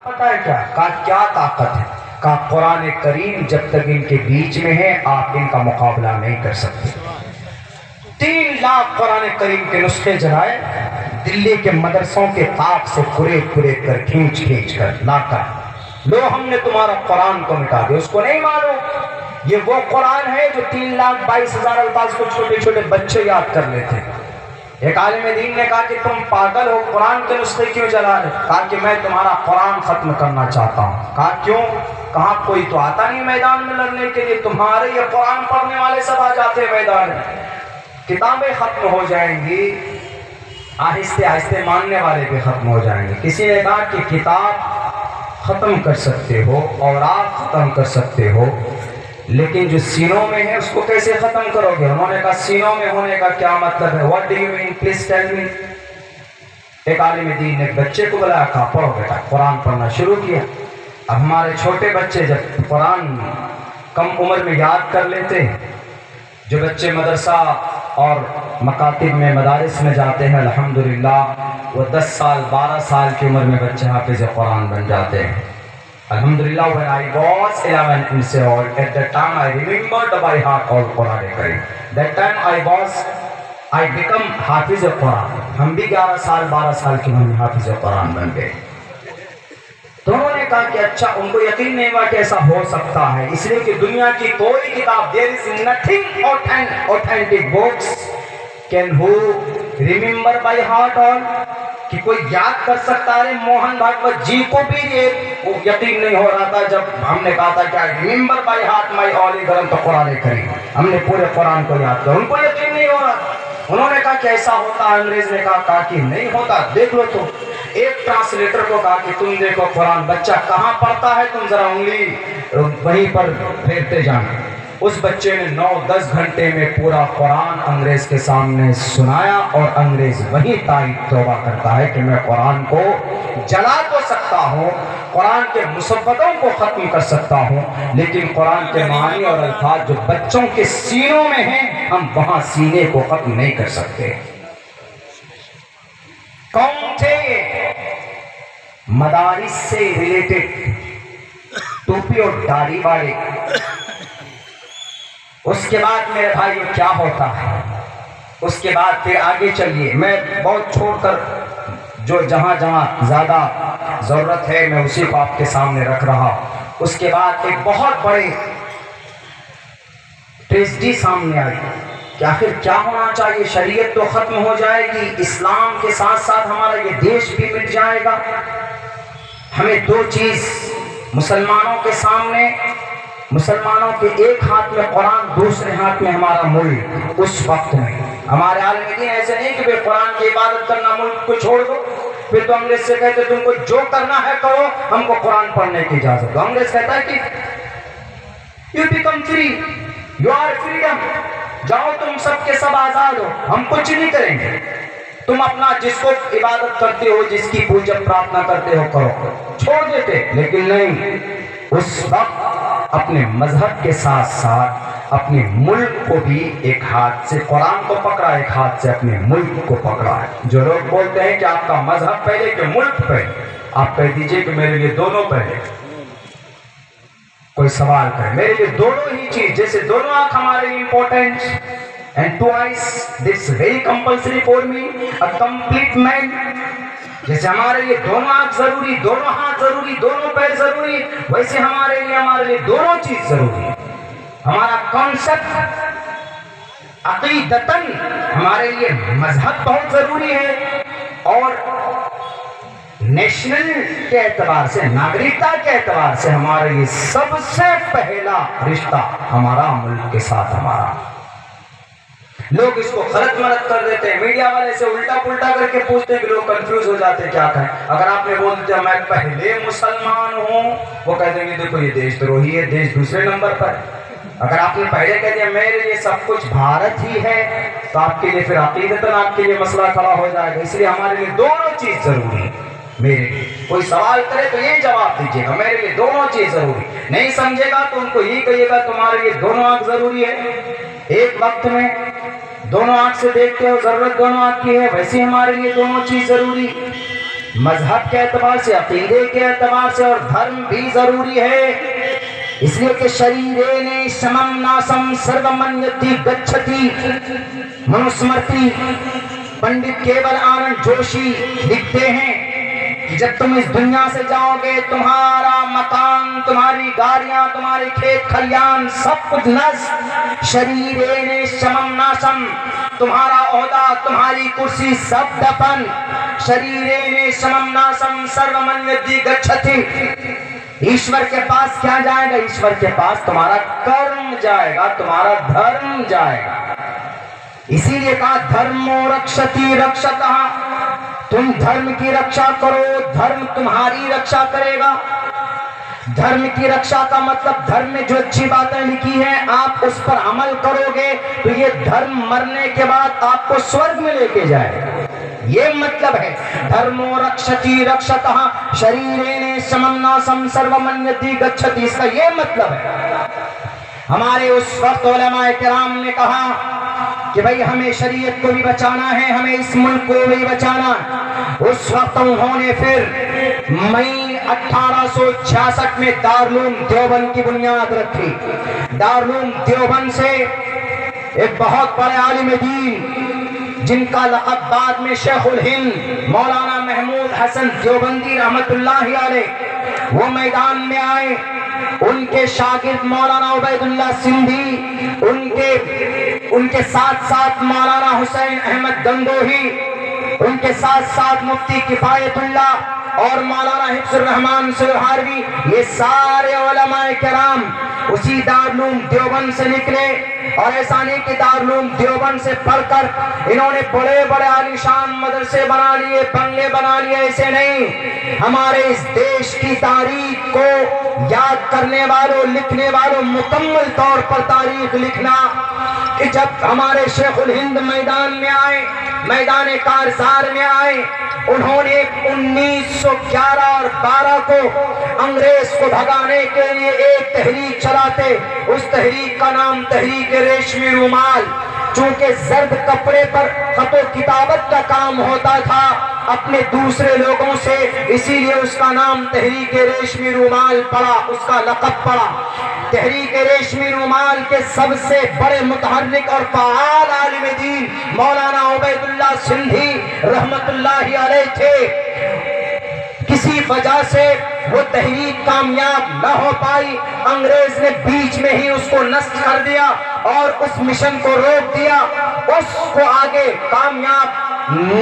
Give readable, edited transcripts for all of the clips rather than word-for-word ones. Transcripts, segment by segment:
پتہ ہے کیا؟ کہا کیا طاقت ہے؟ کہا قرآن کریم جب تک ان کے بیچ میں ہے آپ ان کا مقابلہ نہیں کر سکتے۔ 3 لاکھ قرآن کریم کے نسخے جلائے، دلی کے مدرسوں کے طاق سے قریب کر کھینچ کر لا کر لو ہم نے تمہارا قرآن کو مٹا دیا۔ اس کو نہیں معلوم یہ وہ قرآن ہے جو 3,22,000 الفاظ کو چھوٹے چھوٹے بچے یاد کر لیتے۔ ایک عالم دین نے کہا کہ تم پاگل ہو، قرآن کے نسخے کیوں جلا رہے؟ کہا کہ میں تمہارا قرآن ختم کرنا چاہتا ہوں۔ کہا کیوں؟ کہا کوئی تو آتا نہیں میدان میں لڑنے کے لیے، تمہارے یہ قرآن پڑھنے والے سب آ جاتے ہیں میدان میں، کتابیں ختم ہو جائیں گی، آہستہ آہستہ ماننے والے بھی ختم ہو جائیں گے۔ کسی نے کہا کہ کتاب ختم کر سکتے ہو اور آپ ختم کر سکتے ہو، لیکن جو سینوں میں ہے اس کو کیسے ختم کرو گے؟ انہوں نے کہا سینوں میں ہونے کا کیا مطلب ہے؟ What do you mean? Please tell me۔ ایک عالم دین نے ایک بچے کو بلایا، کہا پڑھو بیٹا۔ قرآن پڑھنا شروع کیا۔ اب ہمارے چھوٹے بچے جب قرآن کم عمر میں یاد کر لیتے، جو بچے مدرسہ اور مکاتب میں مدارس میں جاتے ہیں الحمدللہ، وہ 10 سال 12 سال کی عمر میں بچے حافظ قرآن بن جاتے ہیں الحمدللہ۔ When I was 11 years old, at that time I remembered by heart all Quran Kareem. That time I become حافظ قرآن۔ ہم بھی 11 سال 12 سال کی عمر میں حافظ قرآن بن گئے۔ تو انہوں نے کہا کہ اچھا، ان کو یقین نہیں ہوا کہ ایسا ہو سکتا ہے، اس لیے کہ دنیا کی کوئی کتاب there is nothing authentic books can who remember by heart all، کہ کوئی یاد کر سکتا ہے۔ موہن بھاگوت جی کو بھی یہ یقین نہیں ہو رہا تھا جب ہم نے کہا تھا کہ ریممبر بائی ہارٹ مائی ہولی گرنتھ قرآن کریم، ہم نے پورے قرآن کو یاد کیا، ان کو یقین نہیں ہو رہا۔ انہوں نے کہا کہ ایسا ہوتا ہے؟ انگریز نے کہا کہ نہیں ہوتا، دیکھ لو تو۔ ایک ٹرانسلیٹر کو کہا کہ تم دیکھو قرآن بچہ کہاں پڑھتا ہے، تم ذرا انگلی وہیں پر پھیرتے جانا۔ اس بچے نے 9-10 گھنٹے میں پورا قرآن انگریز کے سامنے سنایا، اور انگریز وہی تائید توبہ کرتا ہے کہ میں قرآن کو جلا تو سکتا ہوں، قرآن کے مصیبتوں کو ختم کر سکتا ہوں، لیکن قرآن کے معنی اور الفاظ جو بچوں کے سینوں میں ہیں، ہم وہاں سینے کو ختم نہیں کر سکتے۔ کون تھے؟ مدارس سے ریلیٹڈ، ٹوپی اور داڑھی والے۔ اس کے بعد میرے بھائیو کیا ہوتا ہے؟ اس کے بعد پھر آگے چلیے، میں بہت چھوڑ کر جو جہاں زیادہ ضرورت ہے میں اسی کو آپ کے سامنے رکھ رہا۔ اس کے بعد ایک بہت بڑی ٹریجڈی سامنے آئی کہ آخر کیا ہونا چاہیے؟ شریعت تو ختم ہو جائے گی، اسلام کے ساتھ ساتھ ہمارا یہ دیش بھی مٹ جائے گا۔ ہمیں 2 چیز مسلمانوں کے سامنے، مسلمانوں کے ایک ہاتھ میں قرآن، دوسرے ہاتھ میں ہمارا ملک۔ اس وقت میں ہمارے عالم دین ایسے نہیں کہ قرآن کی عبادت کرنا ملک کو چھوڑ دو، پھر تو انگریز سے کہتے تم کو جو کرنا ہے کرو، ہم کو قرآن پڑھنے کی اجازت دو۔ انگریز کہتا ہے کہ you become free, you are freedom، جاؤ تم سب کے سب آزاد ہو، ہم کچھ نہیں کریں گے، تم اپنا جس کو عبادت کرتے ہو، جس کی پوجا پرارتھنا کرتے ہو کرو، چھوڑ دیتے۔ لیکن نہیں، اس وقت اپنے مذہب کے ساتھ ساتھ اپنے ملک کو بھی ایک ہاتھ سے قرآن کو پکڑا، ایک ہاتھ سے اپنے ملک کو پکڑا ہے۔ جو لوگ بولتے ہیں کہ آپ کا مذہب پہلے کہ ملک پہلے، آپ کہہ دیجئے کہ میرے لیے دونوں پہلے۔ کوئی سوال کرے، میرے لیے دونوں ہی چیز، جیسے دونوں آنکھ ہمارے لیے important and 2 eyes this very compulsory for me a complete man، جیسے ہمارے لیے دونوں آنکھ ضروری، دونوں ہاتھ ضروری، دونوں پیر ضروری، ویسے ہمارے لیے دونوں چیز ضروری ہے۔ ہمارا کنسپٹ عقیدتاً ہمارے لیے مذہب بہت ضروری ہے، اور نیشنل کے اعتبار سے، ناگرکتا کے اعتبار سے ہمارے لیے سب سے پہلا رشتہ ہمارا ملک کے ساتھ ہمارا۔ لوگ اس کو غلط مرت کر دیتے ہیں، میڈیا والے سے الٹا پلٹا کر کے پوچھتے ہیں کہ لوگ کنفیوز ہو جاتے ہیں کیا کہیں۔ اگر آپ نے بول دیا میں پہلے مسلمان ہوں، وہ کہہ دیں گے دیکھو یہ دیش دروہی ہے، دیش دوسرے نمبر پر۔ اگر آپ نے پہلے کہہ دیا میرے لیے سب کچھ بھارت ہی ہے، تو آپ کے لیے پھر عقیدتاً آپ کے لیے مسئلہ کھڑا ہو جائے گا۔ اس لیے ہمارے لیے دونوں چیز ضروری ہے۔ میرے لیے کوئی سوال کرے تو یہ جواب دیجیے گا، میرے لیے دونوں چیز ضروری۔ نہیں سمجھے گا تو ان کو یہی کہیے گا تمہارے لیے دونوں آنکھ ضروری ہے، ایک وقت میں دونوں آنکھ سے دیکھتے ہو، ضرورت دونوں آنکھ کی ہے، ویسے ہمارے لیے دونوں چیز ضروری۔ مذہب کے اعتبار سے، عقیدے کے اعتبار سے، اور دھرم بھی ضروری ہے، اس لیے کہ شریرین سمم ناسم سرومنیتی گچھتی منسمرتی۔ پنڈت کیول آنند جوشی لکھتے ہیں کہ جب تم اس دنیا سے جاؤ گے تمہارا مکان، تمہاری گاڑیاں، تمہارے کھیت کھلیان سب کچھ نس، شریرین سمم ناسم، تمہارا عہدہ، تمہاری کرسی سب دفن، شریرین سمم ناسم سرومنیتی گچھتی۔ ایشور کے پاس کیا جائے گا؟ ایشور کے پاس تمہارا کرم جائے گا، تمہارا دھرم جائے گا۔ اسی لیے کہا دھرمو رکشتی رکشتہ، تم دھرم کی رکشا کرو، دھرم تمہاری رکشا کرے گا۔ دھرم کی رکشا کا مطلب دھرم میں جو اچھی باتیں لکھی ہیں آپ اس پر عمل کرو گے تو یہ دھرم مرنے کے بعد آپ کو سورگ میں لے کے جائے گا، یہ مطلب ہے دھرمو رکشتی رکشتہ شریرین سمم ناسم سرومنیتی گچھتی، اس کا یہ مطلب ہے۔ ہمارے اس وقت علماء کرام نے کہا کہ بھئی ہمیں شریعت کو بھی بچانا ہے، ہمیں اس ملک کو بھی بچانا ہے۔ اس وقت انہوں نے پھر مئی 1866 میں دارالعلوم دیوبند کی بنیاد رکھی۔ دارالعلوم دیوبند سے ایک بہت بڑے عالم دین جن کا لقب بعد میں شیخ الہند مولانا محمود حسن دیوبندی رحمت اللہ علیہ وہ میدان میں آئے۔ ان کے شاگرد مولانا عبید اللہ سندھی، ان کے ساتھ ساتھ مولانا حسین احمد گنگوہی، ان کے ساتھ ساتھ مفتی کفایت اللہ اور مولانا حفظ الرحمان سہاروی، یہ سارے علماء کرام اسی دارالعلوم دیوبند سے نکلے۔ اور ایسا نہیں کہ دارالعلوم دیوبند سے پڑھ کر انہوں نے بڑے بڑے عالیشان مدرسے بنا لیے، بنگلے بنا لیے، ایسے نہیں۔ ہمارے اس دیش کی تاریخ کو یاد کرنے والوں، لکھنے والوں، مکمل طور پر تاریخ لکھنا کہ جب ہمارے شیخ الہند میدان میں آئے، میدان کارزار میں آئے، انہوں نے 1911 اور 12 کو انگریز کو بھگانے کے لیے ایک تحریک چلاتے، اس تحریک کا نام تحریک ریشمی رومال۔ چونکہ زرد کپڑے پر خط و کتابت کا کام ہوتا تھا اپنے دوسرے لوگوں سے، اسی لیے اس کا نام تحریک ریشمی رومال پڑا، اس کا لقب پڑا۔ تحریک ریشمی رومال کے سب سے بڑے متحرک اور فعال عالم دین مولانا عبید اللہ سندھی رحمت اللہ علیہ تھے۔ کسی وجہ سے وہ تحریک کامیاب نہ ہو پائی، انگریز نے بیچ میں ہی اس کو نسٹ کر دیا اور اس مشن کو روک دیا، اس کو آگے کامیاب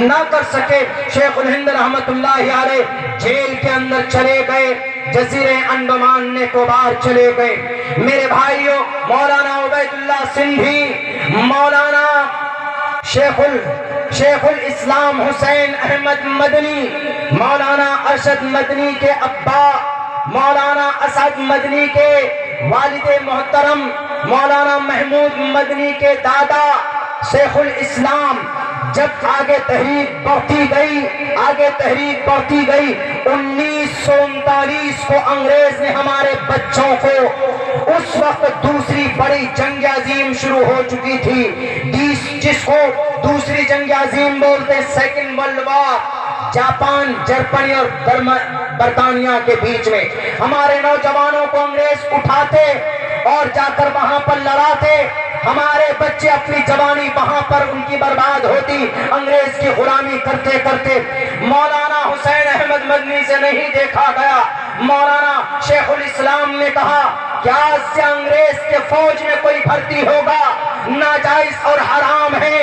نہ کر سکے۔ شیخ الہند رحمت اللہ علیہ جیل کے اندر چلے گئے، جزیرے انڈمان نکوبار چلے گئے۔ میرے بھائیوں، مولانا عبید اللہ سندھی، مولانا شیخ الاسلام حسین احمد مدنی، مولانا ارشد مدنی کے ابا، مولانا اسد مدنی کے والد محترم، مولانا محمود مدنی کے دادا شیخ الاسلام، جب آگے تحریک بڑھتی گئی 1939 کو انگریز نے ہمارے بچوں کو، اس وقت دوسری بڑی جنگ عظیم شروع ہو چکی تھی، جس کو دوسری جنگ عظیم بولتے، second world war, Japan, Germany اور برطانیہ کے بیچ میں۔ ہمارے نوجوانوں کو انگریز اٹھاتے اور جا کر وہاں پر لڑاتے، ہمارے بچے اپنی جوانی وہاں پر ان کی برباد ہوتی، انگریز کی غلامی کرتے کرتے۔ مولانا حسین احمد مدنی سے نہیں دیکھا گیا۔ مولانا شیخ الاسلام نے کہا کیا اس سے انگریز کے فوج میں کوئی بھرتی ہوگا؟ ناجائز اور حرام ہے،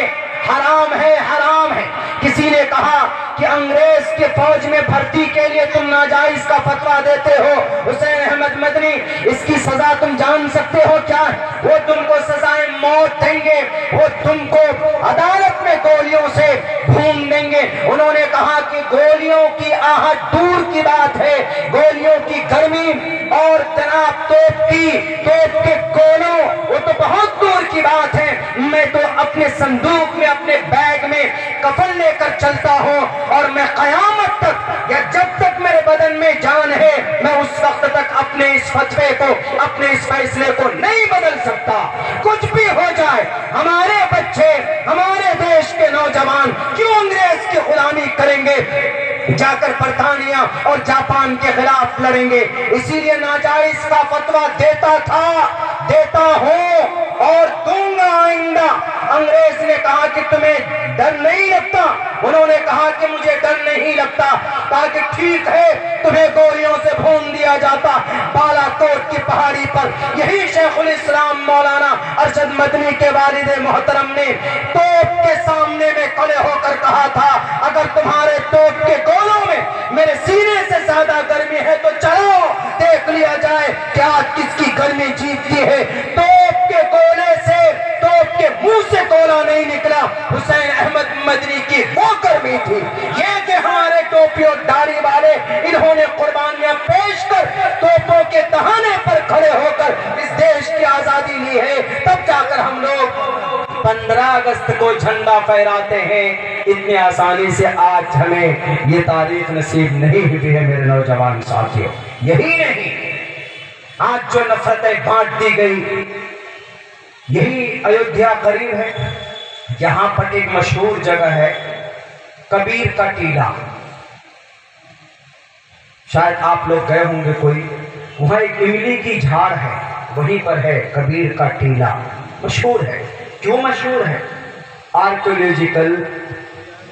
حرام ہے، حرام ہے۔ کسی نے کہا کہ انگریز کے فوج میں بھرتی کے لیے تم ناجائز کا فتویٰ دیتے ہو حسین احمد مدنی، اس کی سزا تم جان سکتے ہو کیا؟ وہ تم کو سزائے موت دیں گے، وہ تم کو عدالت میں گولیوں سے بھون دیں گے۔ انہوں نے کہا کہ گولیوں کی آہٹ دور کی بات ہے، گولیوں کی گرمی اور جناب توپ کے گولوں وہ تو بہت دور کی بات ہے، میں تو اپنے صندوق میں، اپنے بیگ میں کفن لے کر چلتا ہوں اور میں قیامت تک یا جب تک میرے بدن میں جان ہے میں اس وقت تک اپنے اس فتوے کو، اپنے اس فیصلے کو نہیں بدل سکتا۔ کچھ بھی ہو جائے، ہمارے بچے، ہمارے دیش کے نوجوان کیوں انگریز کی غلامی کریں گے؟ جا کر برطانیہ اور جاپان کے خلاف لڑیں گے۔ اسی لیے ناجائز کا فتویٰ دیتا تھا، دیتا ہوں اور دوں گا آئندہ۔ انگریز نے کہا کہ تمہیں ڈر نہیں لگتا؟ انہوں نے کہا کہ مجھے ڈر نہیں لگتا۔ کہا کہ ٹھیک ہے، تمہیں گولیوں سے بھون دیا جاتا۔ بالا کوٹ کی پہاڑی پر یہی شیخ الاسلام مولانا ارشد مدنی کے والد محترم نے توپ کے سامنے میں کھڑے ہو کر کہا تھا، اگر تمہارے توپ کے گولوں میں میرے سینے سے زیادہ گرمی ہے تو چلو دیکھ لیا جائے کہ آج کس کی گرمی جیتتی ہے۔ توپ کے گولے سے، توپ کے منہ سے گولا نہیں نکلا، حسین احمد مدنی کی وہ گرمی تھی۔ یہ کہ ہمارے ٹوپی اور داڑھی والے، انہوں نے قربانیاں پیش کر توپوں کے دہانے پر کھڑے ہو کر اس دیش کی آزادی لی ہے، تب جا کر ہم لوگ 15 اگست کو جھنڈا پھہراتے ہیں۔ اتنی آسانی سے آج ہمیں یہ تاریخ نصیب نہیں ہوئی ہے میرے نوجوان ساتھیوں۔ یہی نہیں، آج جو نفرتیں بانٹ دی گئی، یہی ایودھیا قریب ہے، یہاں پر ایک مشہور جگہ ہے کبیر کا ٹیلا، شاید آپ لوگ گئے ہوں گے کوئی، وہاں ایک املی کی جھاڑ ہے، وہیں پر ہے کبیر کا ٹیلا، مشہور ہے۔ کیوں مشہور ہے؟ آرکیولوجیکل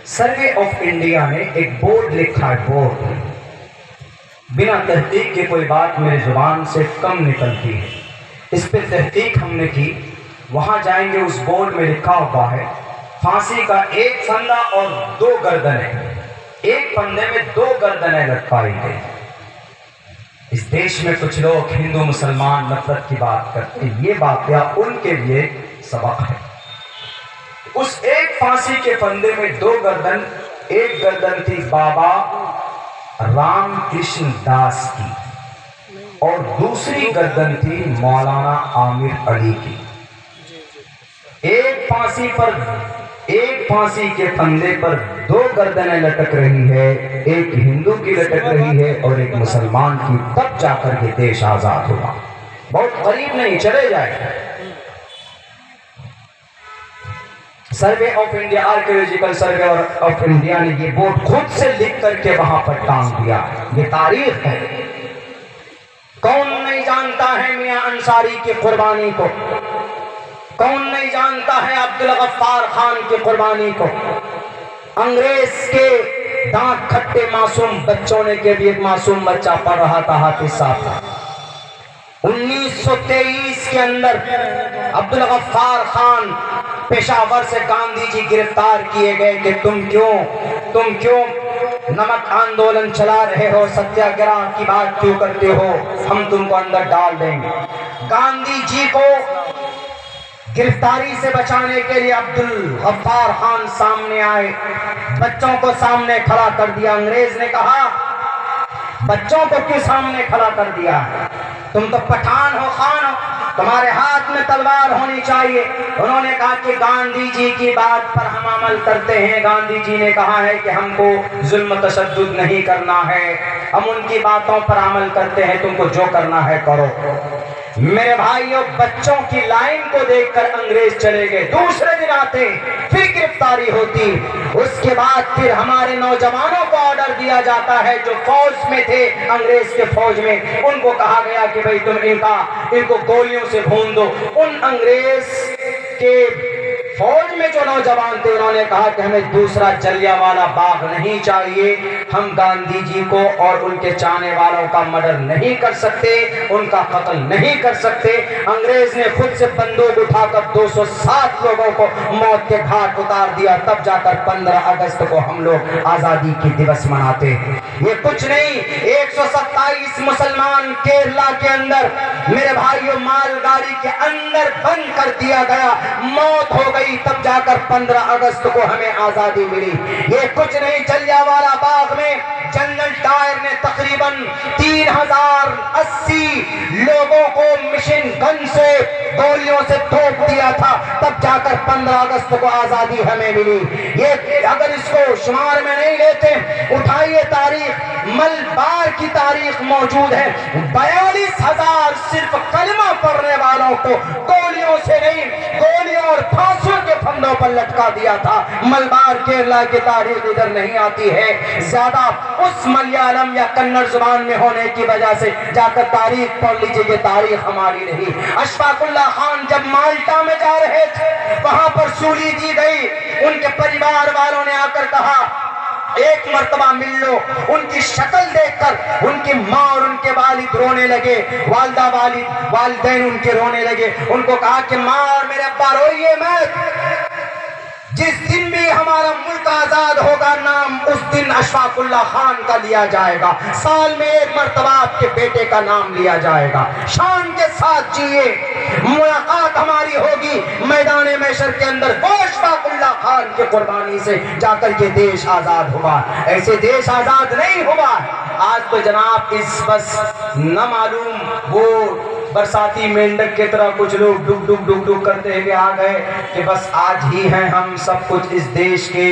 سروے آف انڈیا نے ایک بورڈ لکھا ہے، بورڈ، بنا تحقیق کے کوئی بات میری زبان سے کم نکلتی ہے، اس پہ تحقیق ہم نے کی۔ وہاں جائیں گے، اس بورڈ میں لکھا ہوا ہے پھانسی کا ایک پھندا اور 2 گردنیں، ایک پھندے میں 2 گردنیں لٹکائی گئی۔ اس دیش میں کچھ لوگ ہندو مسلمان نفرت کی بات کرتے ہیں، یہ واقعہ ان کے لیے سبق ہے۔ اس ایک پھانسی کے پھندے میں 2 گردن، ایک گردن تھی بابا رام کرشن داس کی اور دوسری گردن تھی مولانا عامر علی کی۔ ایک پھانسی کے پھندے پر 2 گردنیں لٹک رہی ہے، ایک ہندو کی لٹک رہی ہے اور ایک مسلمان کی، تب جا کر یہ دیش آزاد ہوا۔ بہت قریب نہیں، چلے جائے۔ Survey of India, archaeological survey of India نے یہ بورڈ خود سے لکھ کر کے وہاں پر ٹانگ دیا، یہ تاریخ ہے۔ کون نہیں جانتا ہے میاں انصاری کی قربانی کو؟ کون نہیں جانتا ہے عبدالغفار خان کی قربانی کو؟ انگریز کے دانت کھٹے معصوم بچوں نے کے بھی ایک معصوم بچہ پڑھ رہا تھا، حافظ صاحب۔ 1923 کے اندر عبدالغفار خان پشاور سے گاندھی جی گرفتار کیے گئے کہ تم کیوں نمک آندولن چلا رہے ہو، ستیہ گرہ کی بات کیوں کرتے ہو، ہم تم کو اندر ڈال دیں گے۔ گاندھی جی کو گرفتاری سے بچانے کے لیے عبدالغفار خان سامنے آئے، بچوں کو سامنے کھڑا کر دیا۔ انگریز نے کہا بچوں کو کیوں سامنے کھڑا کر دیا؟ تم تو پٹھان ہو، خان ہو، تمہارے ہاتھ میں تلوار ہونی چاہیے۔ انہوں نے کہا کہ گاندھی جی کی بات پر ہم عمل کرتے ہیں، گاندھی جی نے کہا ہے کہ ہم کو ظلم و تشدد نہیں کرنا ہے، ہم ان کی باتوں پر عمل کرتے ہیں، تم کو جو کرنا ہے کرو۔ میرے بھائیوں، بچوں کی لائن کو دیکھ کر انگریز چلے گئے، دوسرے دن آتے پھر گرفتاری ہوتی۔ اس کے بعد پھر ہمارے نوجوانوں کو آرڈر دیا جاتا ہے جو فوج میں تھے، انگریز کے فوج میں، ان کو کہا گیا کہ بھئی تم ان کو گولیوں سے بھون دو۔ ان انگریز کے فوج میں جو نوجوان تھے انہوں نے کہا کہ ہمیں دوسرا جلیانوالہ باغ نہیں چاہیے، ہم گاندھی جی کو اور ان کے چاہنے والوں کا مرڈر نہیں کر سکتے، ان کا قتل نہیں کر سکتے۔ انگریز نے خود سے بندوق اٹھا کر 207 لوگوں کو موت کے گھاٹ اتار دیا، تب جا کر 15 اگست کو ہم لوگ آزادی کی دیوس مناتے ہیں۔ یہ کچھ نہیں، 127 مسلمان کیرلا کے اندر میرے بھائیوں مال گاڑی کے اندر بند کر دیا گیا، موت ہو گئی، تب جا کر 15 اگست کو ہمیں آزادی ملی۔ یہ کچھ نہیں، جلیانوالہ باغ میں جنرل ڈائر نے تقریباً 3080 لوگوں کو مشن گن سے گولیوں سے ٹھوک دیا تھا، تب جا کر 15 اگست کو آزادی ہمیں ملی۔ یہ اگر اس کو شمار میں نہیں لیتے، اٹھائیے تاریخ، ملبار کی تاریخ موجود ہے، 42,000 صرف کلمہ پڑھنے والوں کو گولیوں سے نہیں، گولیوں اور پھانسیوں کے پھندوں گھوڑوں پر لٹکا دیا تھا۔ ملبار کیرلا کی تاریخ ادھر نہیں آتی ہے، زیادہ اس ملیالم یا کنڑ زبان میں ہونے کی وجہ سے جا کر تاریخ پڑھ لیجئے، یہ تاریخ ہماری نہیں۔ اشفاق اللہ خان جب مالٹا میں جا رہے تھے، وہاں پر سولی دی گئی، ان کے پریوار والوں نے آ کر کہا ایک مرتبہ مل لو۔ ان کی شکل دیکھ کر ان کی ماں اور ان کے والد رونے لگے، والدہ والدین ان کے رونے لگے۔ ان کو کہا کہ ماں اور میرے ابا روئیے مت، جس دن بھی ہمارا ملک آزاد ہوگا نام اس دن اشفاق اللہ خان کا لیا جائے گا، سال میں ایک مرتبہ آپ کے بیٹے کا نام لیا جائے گا، شان کے ساتھ جیے، ملاقات ہماری ہوگی میدان محشر کے اندر۔ وہ اشفاق اللہ خان کی قربانی سے جا کر یہ دیش آزاد ہوا، ایسے دیش آزاد نہیں ہوا۔ آج تو جناب اس بس نہ معلوم وہ برساتی مینڈک کی طرح کچھ لوگ ڈگ ڈگ ڈگ ڈگ کرتے ہوئے آ گئے کہ بس آج ہی ہیں ہم سب کچھ اس دیش کے،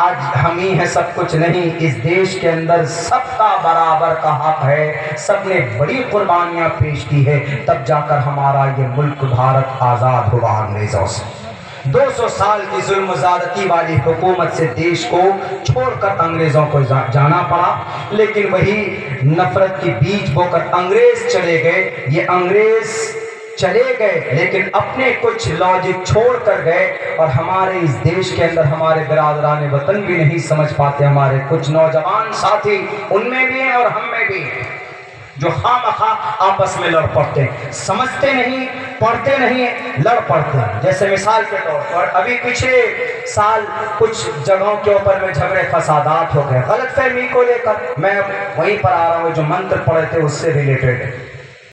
آج ہم ہی ہیں سب کچھ۔ نہیں، اس دیش کے اندر سب کا برابر کا حق ہے، سب نے بڑی قربانیاں پیش کی ہے، تب جا کر ہمارا یہ ملک بھارت آزاد ہوا انگریزوں سے۔ 200 سال کی ظلم و زیادتی والی حکومت سے دیش کو چھوڑ کر انگریزوں کو جانا پڑا، لیکن وہی نفرت کی بیج بو کر انگریز چلے گئے۔ یہ انگریز چلے گئے لیکن اپنے کچھ لاجک چھوڑ کر گئے، اور ہمارے اس دیش کے اندر ہمارے برادران وطن بھی نہیں سمجھ پاتے، ہمارے کچھ نوجوان ساتھی ان میں بھی ہیں اور ہم میں بھی ہیں، جو خواہ آپس میں لڑ پڑتے ہیں، سمجھتے نہیں، پڑھتے نہیں، لڑ پڑتے ہیں۔ جیسے مثال کے طور پر ابھی پچھلے سال کچھ جگہوں کے اوپر میں جھگڑے فسادات ہو گئے غلط فہمی کو لے کر، میں وہیں پر آ رہا ہوں، جو منتر پڑھے تھے اس سے ریلیٹڈ ہے۔